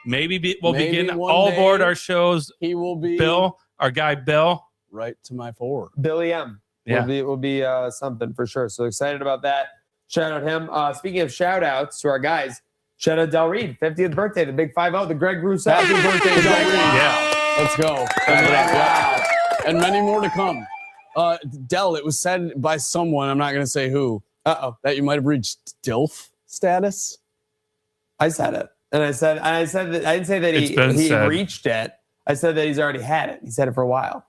We'll Maybe begin one all day aboard our shows. He will be Bill, our guy Bill. right to my forward. Billy M. Yeah. Will be something for sure. So excited about that. Shout out him. Speaking of shout outs to our guys, shout out Del Reed, 50th birthday, the big 5-0, the Greg Rousseau. Happy birthday, Del Reed. Yeah. Let's go. Wow. And many more to come. Del, it was said by someone, I'm not going to say who, that you might have reached DILF status. I said it. And I said that I didn't say that he said. reached it. I said that he's already had it. He said it for a while.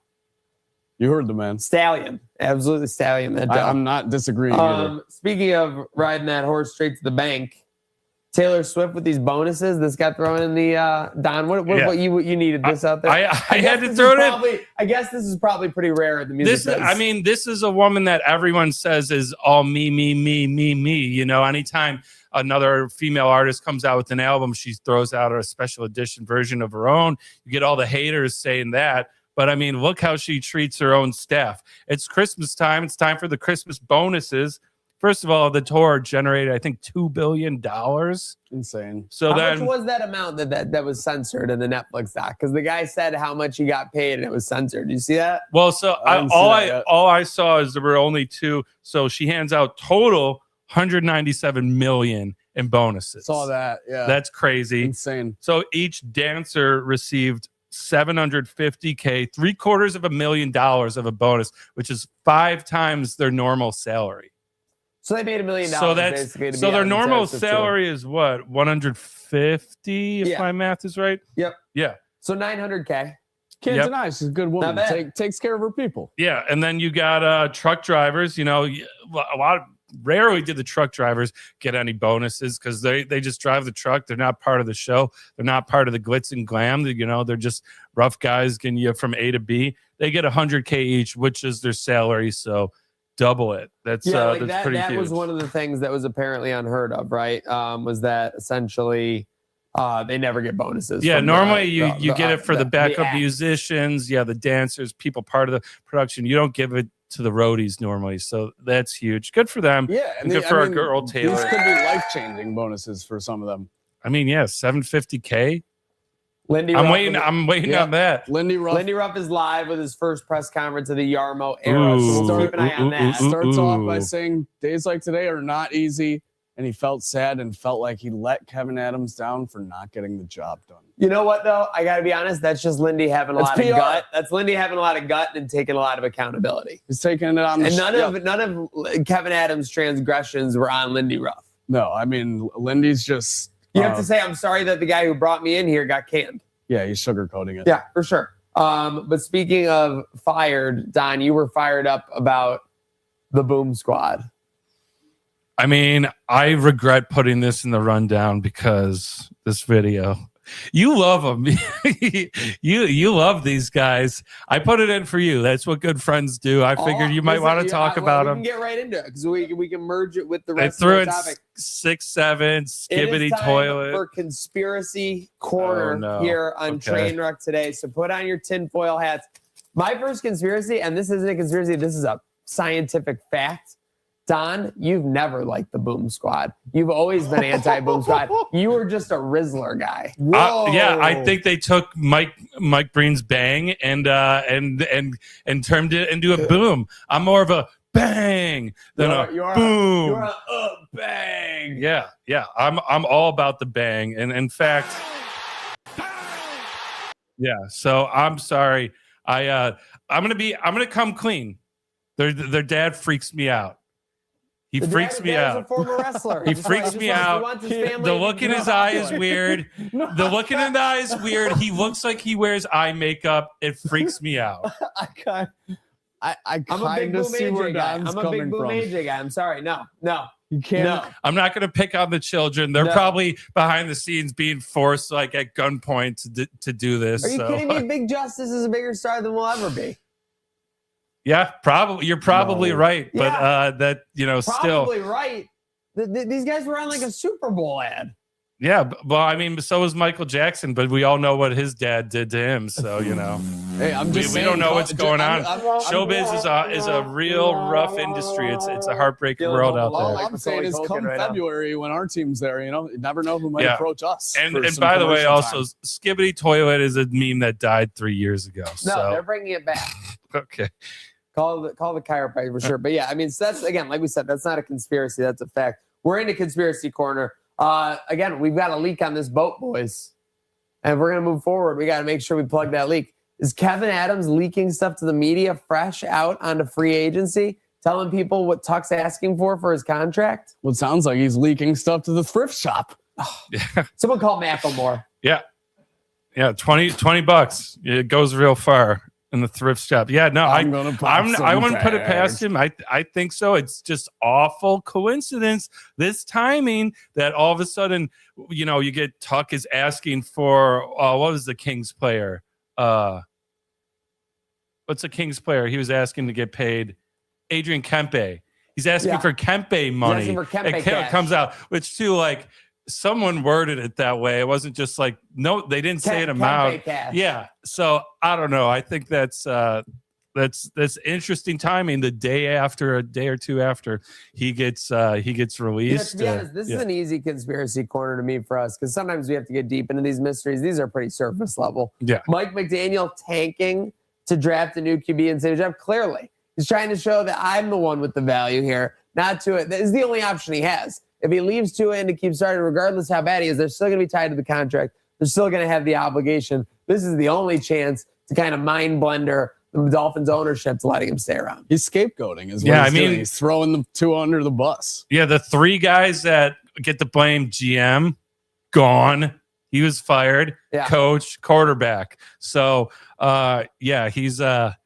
You heard the man. Stallion. Absolutely stallion. That Del. I'm not disagreeing either. Speaking of riding that horse straight to the bank, Taylor Swift with these bonuses. This got thrown in the Don. What you needed this out there? I had to throw it in. I guess this is probably pretty rare at the music. This is a woman that everyone says is all me. You know, anytime another female artist comes out with an album, she throws out a special edition version of her own. You get all the haters saying that. But I mean, look how she treats her own staff. It's Christmas time. It's time for the Christmas bonuses. First of all, the tour generated, I think, $2 billion. Insane. So how much was that amount that was censored in the Netflix doc? Because the guy said how much he got paid and it was censored. Did you see that? Well, so all I saw is there were only two. So she hands out total $197 million in bonuses. Saw that. Yeah, that's crazy. Insane. So each dancer received $750K, $750,000 of a bonus, which is 5 times their normal salary. So they made $1 million. So that's basically to so be their on the normal Taylor Swift salary is what, 150 if my math is right. Yep. Yeah. So 900K. Can't deny she's a good woman. Not bad. Takes care of her people. Yeah, and then you got truck drivers. You know, rarely did the truck drivers get any bonuses because they just drive the truck. They're not part of the show. They're not part of the glitz and glam. You know, they're just rough guys getting you from A to B. They get $100K each, which is their salary. So double it. That's that's pretty huge. That was one of the things that was apparently unheard of, right? Was that essentially they never get bonuses. Yeah, normally you get it for the backup musicians, the dancers, people part of the production. You don't give it to the roadies normally, so that's huge. Good for them. Yeah, and good for our girl Taylor. These could be life-changing bonuses for some of them. I mean, yeah, $750K. Lindy I'm Ruff waiting on that. Lindy Ruff is live with his first press conference of the Yarmo era. So we'll keep an eye on that. Starts off by saying days like today are not easy, and he felt sad and felt like he let Kevin Adams down for not getting the job done. You know what, though? I got to be honest. That's just Lindy having a lot of gut. That's Lindy having a lot of gut and taking a lot of accountability. He's taking it on. And none of Kevin Adams' transgressions were on Lindy Ruff. No, I mean, Lindy's just... You have to say, I'm sorry that the guy who brought me in here got canned. Yeah, he's sugarcoating it. Yeah, for sure. But speaking of fired, Don, you were fired up about the Boom Squad. I mean, I regret putting this in the rundown because this video. You love them. you love these guys. I put it in for you. That's what good friends do. I figured you might want to talk about them. We can get right into it because we can merge it with the rest of the topic. 6'7", skibbity toilet. For Conspiracy Corner here on Trainwreck today. So put on your tinfoil hats. My first conspiracy, and this isn't a conspiracy, this is a scientific fact. Don, you've never liked the Boom Squad. You've always been anti-Boom Squad. You were just a Rizzler guy. Yeah, I think they took Mike Breen's bang and turned it into a boom. I'm more of a bang than a boom. You're a bang. Yeah. I'm all about the bang, and in fact, yeah. So I'm sorry. I'm gonna come clean. Their dad freaks me out. He freaks me out. He's a former wrestler. He freaks me out. The look in his eye is weird. The look in his eye is weird. He looks like he wears eye makeup. It freaks me out. I kind of see where Don's coming from. I'm a big Boom AJ guy. I'm sorry. No. You can't. No. I'm not going to pick on the children. They're probably behind the scenes being forced like at gunpoint to do this. Are you kidding me? Big Justice is a bigger star than we'll ever be. Yeah, probably. You're probably right, but that still probably right. These guys were on like a Super Bowl ad. Yeah, well, I mean, so was Michael Jackson, but we all know what his dad did to him. So hey, I'm just we don't know what's going on. Showbiz is a real rough industry. It's a heartbreaking world out there. All I'm saying is, come February when our team's there, you never know who might approach us. And by the way, also Skibbity Toilet is a meme that died 3 years ago. No, they're bringing it back. Okay. Call the chiropractor for sure. But yeah, I mean, so that's, again, like we said, that's not a conspiracy. That's a fact. We're into Conspiracy Corner. Again, we've got a leak on this boat, boys. And we're going to move forward. We got to make sure we plug that leak. Is Kevin Adams leaking stuff to the media fresh out onto free agency, telling people what Tuck's asking for his contract? Well, it sounds like he's leaking stuff to the thrift shop. Someone call Macklemore. Yeah. Yeah, $20. It goes real far. in the thrift shop. Yeah, no, I wouldn't put it past him. I think so. It's just awful coincidence, this timing, that all of a sudden, you get Tuck is asking for what was the Kings player? What's a Kings player? He was asking to get paid. Adrian Kempe. He's asking for Kempe money. He's asking for Kempe it comes out, which too, like, someone worded it that way. It wasn't just like, no, they didn't say an amount. Yeah. So I don't know. I think that's interesting timing. The day after, a day or two after he gets released. To be honest, this is an easy conspiracy corner to me for us, because sometimes we have to get deep into these mysteries. These are pretty surface level. Yeah. Mike McDaniel tanking to draft a new QB and save a job. Clearly, he's trying to show that I'm the one with the value here, not Tua. That is the only option he has. If he leaves Tua in to keep starting, regardless how bad he is, they're still going to be tied to the contract. They're still going to have the obligation. This is the only chance to kind of mind blender the Dolphins ownership to letting him stay around. He's scapegoating is what he's doing. He's throwing the Tua under the bus. Yeah, the three guys that get the blame: GM, gone. He was fired. Yeah. Coach, quarterback. So, he's trying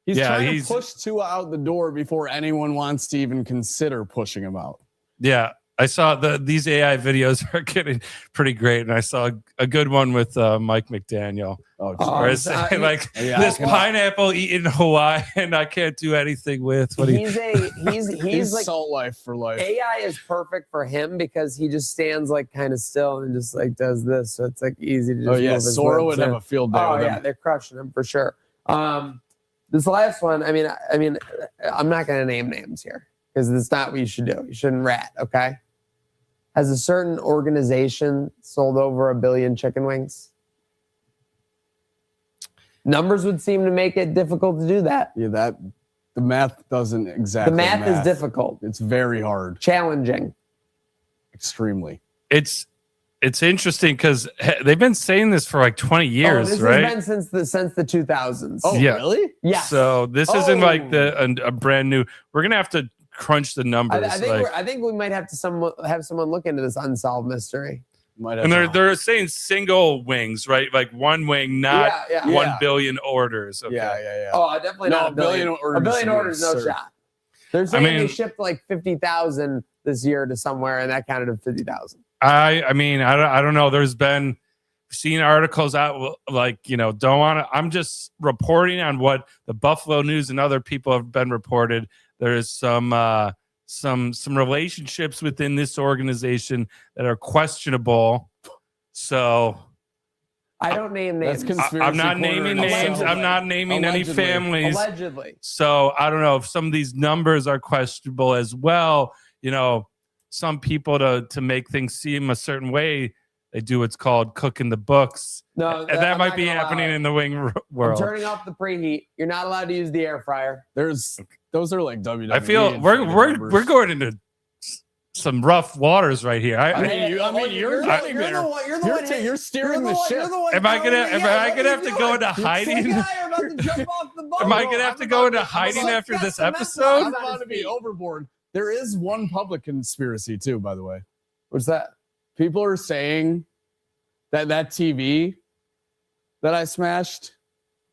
to push Tua out the door before anyone wants to even consider pushing him out. Yeah, I saw these AI videos are getting pretty great, and I saw a good one with Mike McDaniel. This pineapple eaten Hawaiian I can't do anything with. He's like salt life for life. AI is perfect for him because he just stands like kind of still and just like does this, so it's like easy to just. Sora would have a field day. Oh yeah, they're crushing him for sure. This last one, I mean, I'm not going to name names here because it's not what you should do. You shouldn't rat, okay? Has a certain organization sold over 1 billion chicken wings? Numbers would seem to make it difficult to do that. Yeah, the math doesn't exactly. The math is difficult. It's very hard. Challenging. Extremely. It's interesting because they've been saying this for like 20 years, this right? Has been since the 2000s. Oh, yeah. Really? Yeah. So this isn't like a brand new. We're gonna have to crunch the numbers. I think we might have to have someone look into this unsolved mystery. And they're saying single wings, right? Like one wing, not 1 billion orders. Okay. Yeah. Oh, definitely not a billion orders. A billion orders, no shot. They're saying they shipped like 50,000 this year to somewhere, and that counted to 50,000. I don't know. There's been seen articles out like, don't want to. I'm just reporting on what the Buffalo News and other people have been reported. There's some relationships within this organization that are questionable. So I don't name names. I'm not naming names. I'm not naming any families. Allegedly. So I don't know if some of these numbers are questionable as well. Some people to make things seem a certain way, they do what's called cooking the books. No, and that might be happening in the wing world. I'm turning off the preheat. You're not allowed to use the air fryer. Those are like WWE. I feel we're going into some rough waters right here. You're steering the ship. Am I gonna have to go into hiding? Am I gonna have to go into hiding after this episode? I'm about to be overboard. There is one public conspiracy too, by the way. What's that? People are saying that TV that I smashed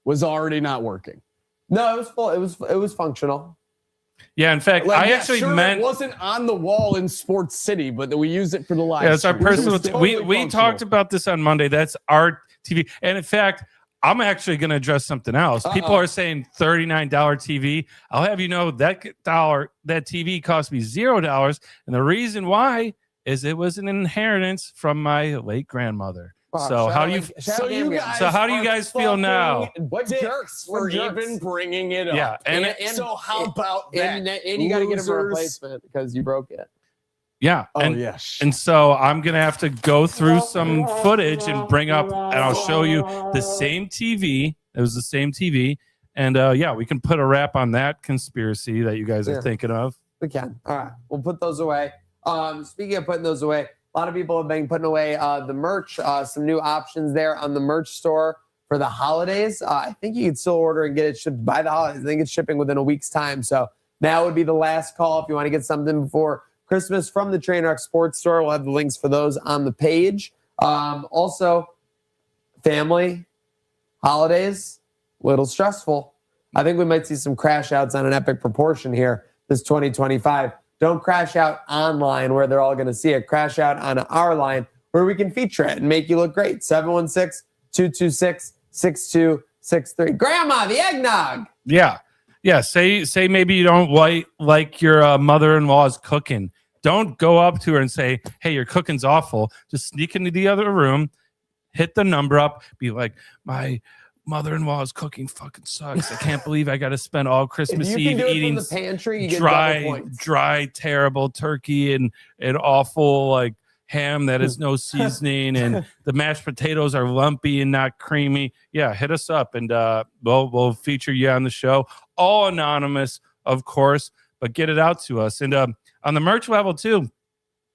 was already not working. No, it was full. It was functional. Yeah, in fact, it wasn't on the wall in Sports City, but we used it for the live. Yeah, it's our personal. We talked about this on Monday. That's our TV, and in fact, I'm actually going to address something else. People are saying $39 TV. I'll have you know that TV cost me $0, and the reason why is it was an inheritance from my late grandmother. So how do you guys feel now? What jerks for even bringing it up? Yeah, and so how about that? And you got to get a replacement because you broke it. Yeah. And so I'm going to have to go through some footage and bring up, and I'll show you the same TV. It was the same TV. And we can put a wrap on that conspiracy that you guys are thinking of. We can. All right. We'll put those away. Speaking of putting those away, a lot of people have been putting away the merch, some new options there on the merch store for the holidays. I think you can still order and get it shipped by the holidays. I think it's shipping within a week's time. So now would be the last call if you want to get something before Christmas from the Trainwreck Sports Store. We'll have the links for those on the page. Also, family, holidays, little stressful. I think we might see some crash outs on an epic proportion here this 2025. Don't crash out online where they're all going to see it. Crash out on our line where we can feature it and make you look great. 716-226-6263. Grandma, the eggnog. Yeah. Say maybe you don't like your mother-in-law's cooking. Don't go up to her and say, hey, your cooking's awful. Just sneak into the other room, hit the number up, be like, my mother-in-law's cooking fucking sucks. I can't believe I got to spend all Christmas Eve eating the pantry, you get double points. dry, terrible turkey and awful like ham that has no seasoning, and the mashed potatoes are lumpy and not creamy. Yeah, hit us up and we'll feature you on the show. All anonymous, of course, but get it out to us. And on the merch level too,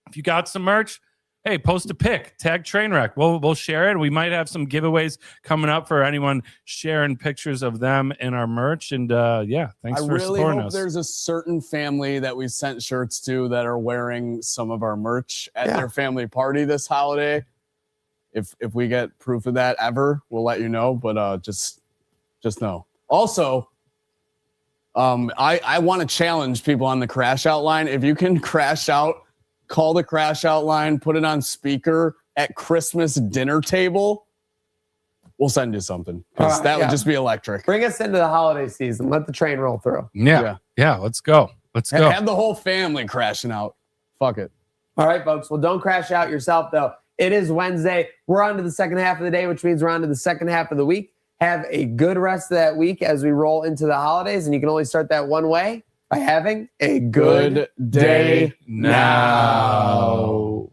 if you got some merch, hey, post a pic, tag Trainwreck. We'll share it. We might have some giveaways coming up for anyone sharing pictures of them in our merch. And thanks for supporting us. I really hope there's a certain family that we sent shirts to that are wearing some of our merch at their family party this holiday. If we get proof of that ever, we'll let you know. But just know. Also, I want to challenge people on the crash out line. If you can crash out, call the crash out line, put it on speaker at Christmas dinner table, we'll send you something. Because that would just be electric. Bring us into the holiday season. Let the train roll through. Yeah, let's go. Have the whole family crashing out. Fuck it. All right, folks. Well, don't crash out yourself, though. It is Wednesday. We're on to the second half of the day, which means we're on to the second half of the week. Have a good rest of that week as we roll into the holidays. And you can only start that one way, by having a good day now.